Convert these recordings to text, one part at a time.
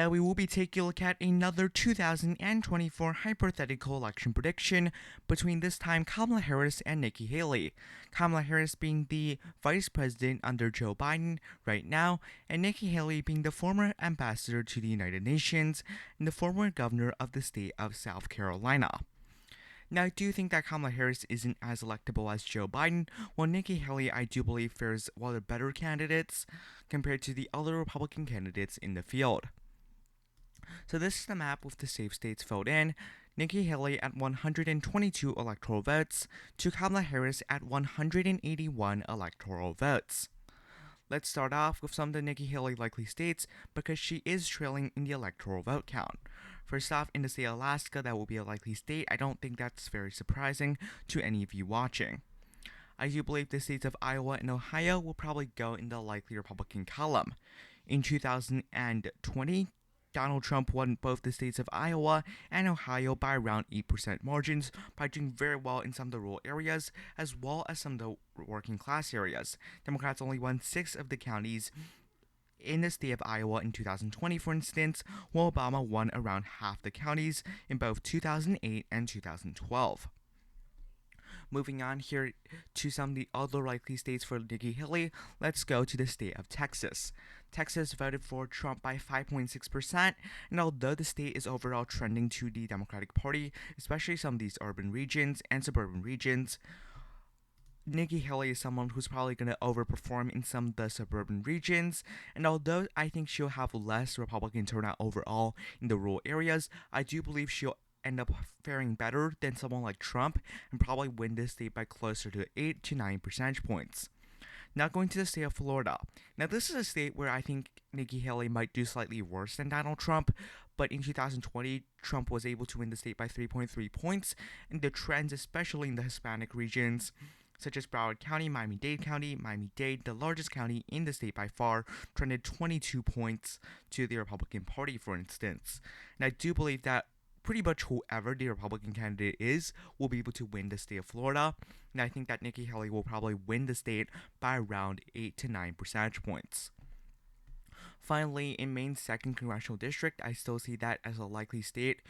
We will be taking a look at another 2024 hypothetical election prediction between this time Kamala Harris and Nikki Haley. Kamala Harris being the vice president under Joe Biden right now, and Nikki Haley being the former ambassador to the United Nations and the former governor of the state of South Carolina. Now, I do think that Kamala Harris isn't as electable as Joe Biden, while Nikki Haley, I do believe, fares one of the better candidates compared to the other Republican candidates in the field. So this is the map with the safe states filled in. Nikki Haley at 122 electoral votes to Kamala Harris at 181 electoral votes. Let's start off with some of the Nikki Haley likely states because she is trailing in the electoral vote count. First off, in the state of Alaska, that will be a likely state. I don't think that's very surprising to any of you watching. I do believe the states of Iowa and Ohio will probably go in the likely Republican column. In 2020, Donald Trump won both the states of Iowa and Ohio by around 8% margins by doing very well in some of the rural areas as well as some of the working class areas. Democrats only won 6 of the counties in the state of Iowa in 2020, for instance, while Obama won around half the counties in both 2008 and 2012. Moving on here to some of the other likely states for Nikki Haley, let's go to the state of Texas. Texas voted for Trump by 5.6%, and although the state is overall trending to the Democratic Party, especially some of these urban regions and suburban regions, Nikki Haley is someone who's probably going to overperform in some of the suburban regions, and although I think she'll have less Republican turnout overall in the rural areas, I do believe she'll end up faring better than someone like Trump and probably win this state by closer to 8 to 9 percentage points. Now going to the state of Florida. Now this is a state where I think Nikki Haley might do slightly worse than Donald Trump, but in 2020, Trump was able to win the state by 3.3 points, and the trends, especially in the Hispanic regions, such as Broward County, Miami-Dade, the largest county in the state by far, trended 22 points to the Republican Party, for instance. And I do believe that pretty much whoever the Republican candidate is will be able to win the state of Florida, and I think that Nikki Haley will probably win the state by around 8 to 9 percentage points. Finally, in Maine's 2nd Congressional District, I still see that as a likely state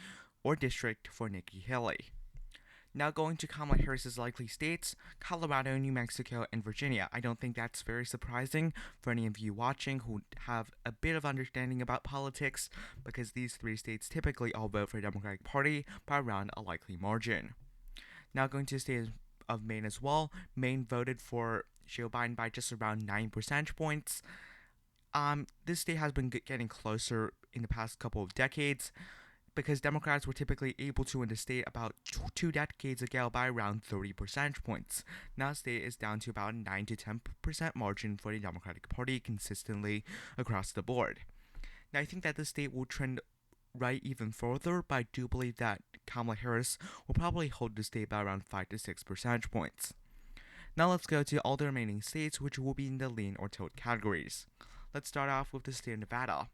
or district for Nikki Haley. Now going to Kamala Harris's likely states, Colorado, New Mexico, and Virginia. I don't think that's very surprising for any of you watching who have a bit of understanding about politics, because these 3 states typically all vote for the Democratic Party by around a likely margin. Now going to the state of Maine as well. Maine voted for Joe Biden by just around 9 percentage points. This state has been getting closer in the past couple of decades, because Democrats were typically able to win the state about 2 decades ago by around 30 percentage points. Now the state is down to about 9 to 10% margin for the Democratic Party consistently across the board. Now I think that the state will trend right even further, but I do believe that Kamala Harris will probably hold the state by around 5 to 6 percentage points. Now let's go to all the remaining states, which will be in the lean or tilt categories. Let's start off with the state of Nevada.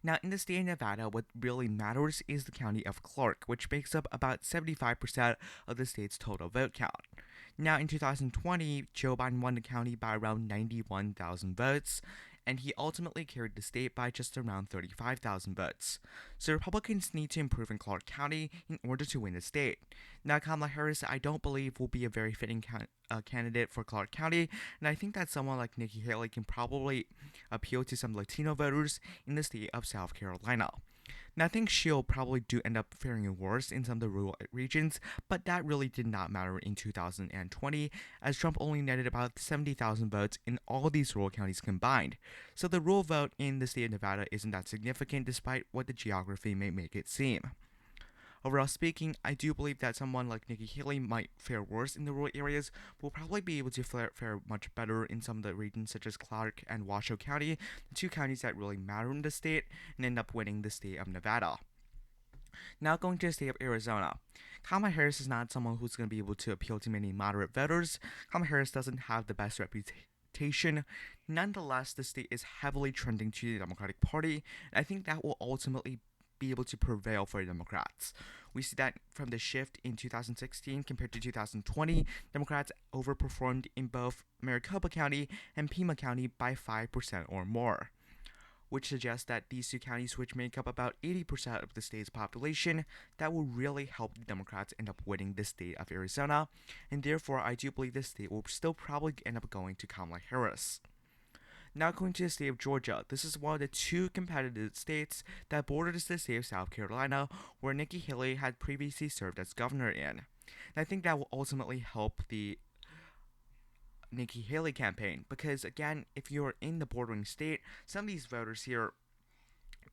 Now, in the state of Nevada, what really matters is the county of Clark, which makes up about 75% of the state's total vote count. Now, in 2020, Joe Biden won the county by around 91,000 votes, and he ultimately carried the state by just around 35,000 votes. So Republicans need to improve in Clark County in order to win the state. Now, Kamala Harris, I don't believe, will be a very fitting candidate for Clark County, and I think that someone like Nikki Haley can probably appeal to some Latino voters in the state of South Carolina. Now, I think she'll probably do end up faring worse in some of the rural regions, but that really did not matter in 2020, as Trump only netted about 70,000 votes in all these rural counties combined. So the rural vote in the state of Nevada isn't that significant, despite what the geography may make it seem. Overall speaking, I do believe that someone like Nikki Haley might fare worse in the rural areas, but will probably be able to fare much better in some of the regions such as Clark and Washoe County, the 2 counties that really matter in the state, and end up winning the state of Nevada. Now going to the state of Arizona. Kamala Harris is not someone who's going to be able to appeal to many moderate voters. Kamala Harris doesn't have the best reputation. Nonetheless, the state is heavily trending to the Democratic Party, and I think that will ultimately be able to prevail for the Democrats. We see that from the shift in 2016 compared to 2020, Democrats overperformed in both Maricopa County and Pima County by 5% or more. which suggests that these two counties, which make up about 80% of the state's population, that will really help the Democrats end up winning the state of Arizona, and therefore I do believe this state will still probably end up going to Kamala Harris. Now going to the state of Georgia. This is one of the two competitive states that borders the state of South Carolina, where Nikki Haley had previously served as governor in. And I think that will ultimately help the Nikki Haley campaign because, again, if you're in the bordering state, some of these voters here,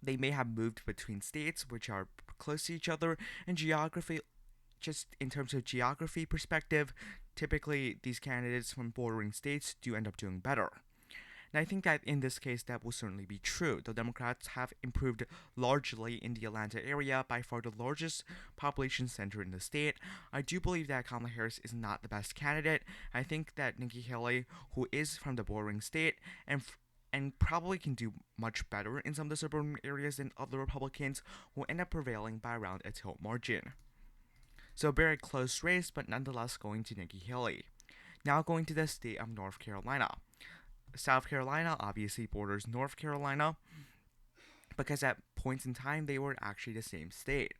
they may have moved between states which are close to each other, and geography, just in terms of geography perspective, typically these candidates from bordering states do end up doing better. And I think that in this case, that will certainly be true. The Democrats have improved largely in the Atlanta area, by far the largest population center in the state. I do believe that Kamala Harris is not the best candidate. I think that Nikki Haley, who is from the bordering state and probably can do much better in some of the suburban areas than other Republicans, will end up prevailing by around a tilt margin. So a very close race, but nonetheless going to Nikki Haley. Now going to the state of North Carolina. South Carolina obviously borders North Carolina because at points in time they were actually the same state.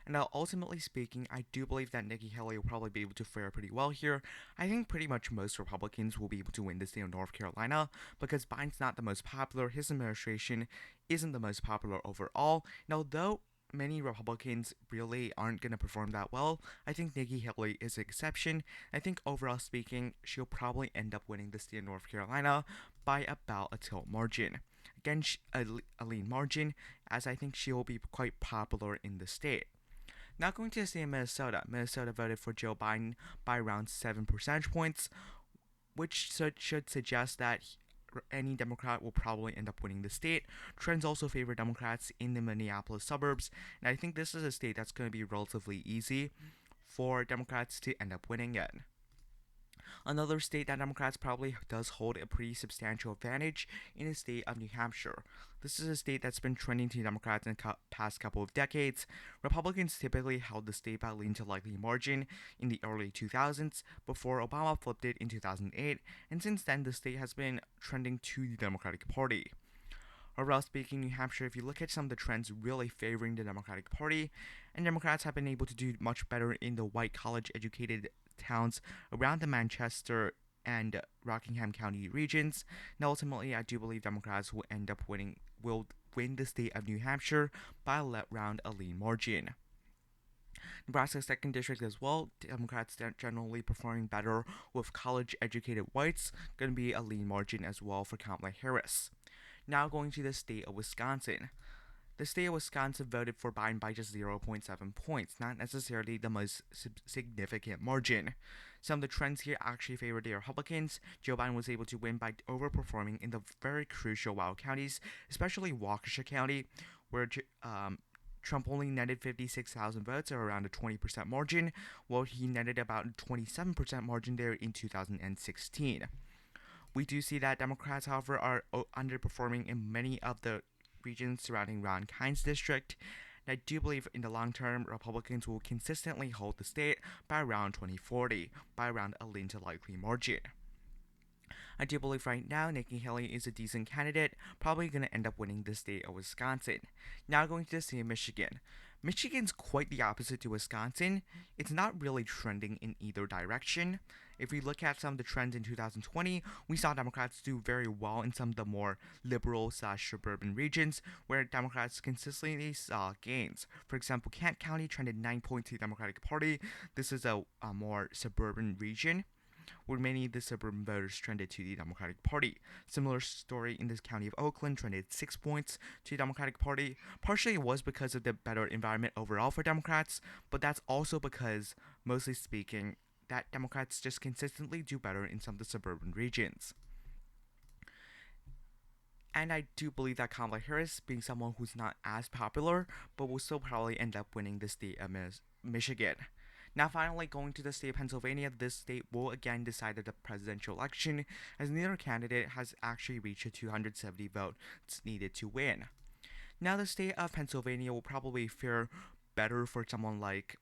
And ultimately speaking, I do believe that Nikki Haley will probably be able to fare pretty well here. I think pretty much most Republicans will be able to win the state of North Carolina because Biden's not the most popular, his administration isn't the most popular overall. And although many Republicans really aren't going to perform that well, I think Nikki Haley is an exception. I think overall speaking, she'll probably end up winning the state of North Carolina by about a tilt margin. Again, a lean margin, as I think she will be quite popular in the state. Now going to the state of Minnesota. Minnesota voted for Joe Biden by around 7 percentage points, which should suggest that any Democrat will probably end up winning the state. Trends also favor Democrats in the Minneapolis suburbs, and I think this is a state that's going to be relatively easy for Democrats to end up winning in. Another state that Democrats probably does hold a pretty substantial advantage in the state of New Hampshire. This is a state that's been trending to Democrats in the past couple of decades. Republicans typically held the state by lean to likely margin in the early 2000s before Obama flipped it in 2008, and since then the state has been trending to the Democratic Party. Overall speaking, New Hampshire, if you look at some of the trends really favoring the Democratic Party, and Democrats have been able to do much better in the white college-educated towns around the Manchester and Rockingham County regions, and ultimately I do believe Democrats will win the state of New Hampshire by around a lean margin. Nebraska's 2nd district as well, Democrats generally performing better with college-educated whites, going to be a lean margin as well for Kamala Harris. Now going to the state of Wisconsin. The state of Wisconsin voted for Biden by just 0.7 points, not necessarily the most significant margin. Some of the trends here actually favor the Republicans. Joe Biden was able to win by overperforming in the very crucial wild counties, especially Waukesha County, where Trump only netted 56,000 votes, or around a 20% margin, while he netted about a 27% margin there in 2016. We do see that Democrats, however, are underperforming in many of the regions surrounding Ron Kind's district. And I do believe in the long term, Republicans will consistently hold the state by around 2040, by around a lean to likely margin. I do believe right now Nikki Haley is a decent candidate, probably going to end up winning the state of Wisconsin. Now going to the state of Michigan. Michigan's quite the opposite to Wisconsin. It's not really trending in either direction. If we look at some of the trends in 2020, we saw Democrats do very well in some of the more liberal/suburban regions where Democrats consistently saw gains. For example, Kent County trended 9 points to the Democratic Party. This is a more suburban region where many of the suburban voters trended to the Democratic Party. Similar story in this county of Oakland, trended 6 points to the Democratic Party. Partially it was because of the better environment overall for Democrats, but that's also because, mostly speaking, that Democrats just consistently do better in some of the suburban regions. And I do believe that Kamala Harris, being someone who's not as popular, but will still probably end up winning the state of Michigan. Now finally going to the state of Pennsylvania, this state will again decide the presidential election, as neither candidate has actually reached the 270 votes needed to win. Now the state of Pennsylvania will probably fare better for someone like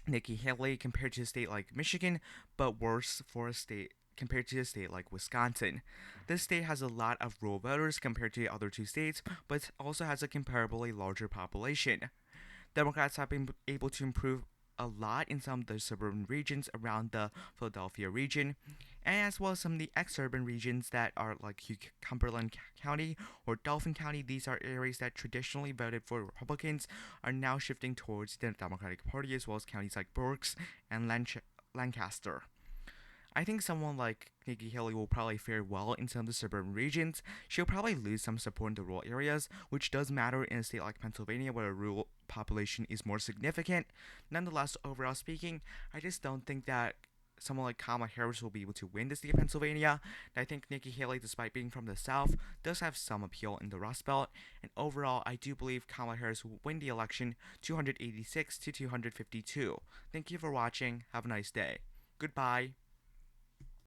Nikki Haley compared to a state like Michigan, but worse for a state compared to a state like Wisconsin. This state has a lot of rural voters compared to the other two states, but also has a comparably larger population. Democrats have been able to improve a lot in some of the suburban regions around the Philadelphia region, and as well as some of the exurban regions that are like Cumberland County or Dauphin County. These are areas that traditionally voted for Republicans are now shifting towards the Democratic Party, as well as counties like Berks and Lancaster. I think someone like Nikki Haley will probably fare well in some of the suburban regions. She'll probably lose some support in the rural areas, which does matter in a state like Pennsylvania where a rural population is more significant. Nonetheless, overall speaking, I just don't think that someone like Kamala Harris will be able to win the state of Pennsylvania. And I think Nikki Haley, despite being from the South, does have some appeal in the Rust Belt. And overall, I do believe Kamala Harris will win the election 286 to 252. Thank you for watching. Have a nice day. Goodbye.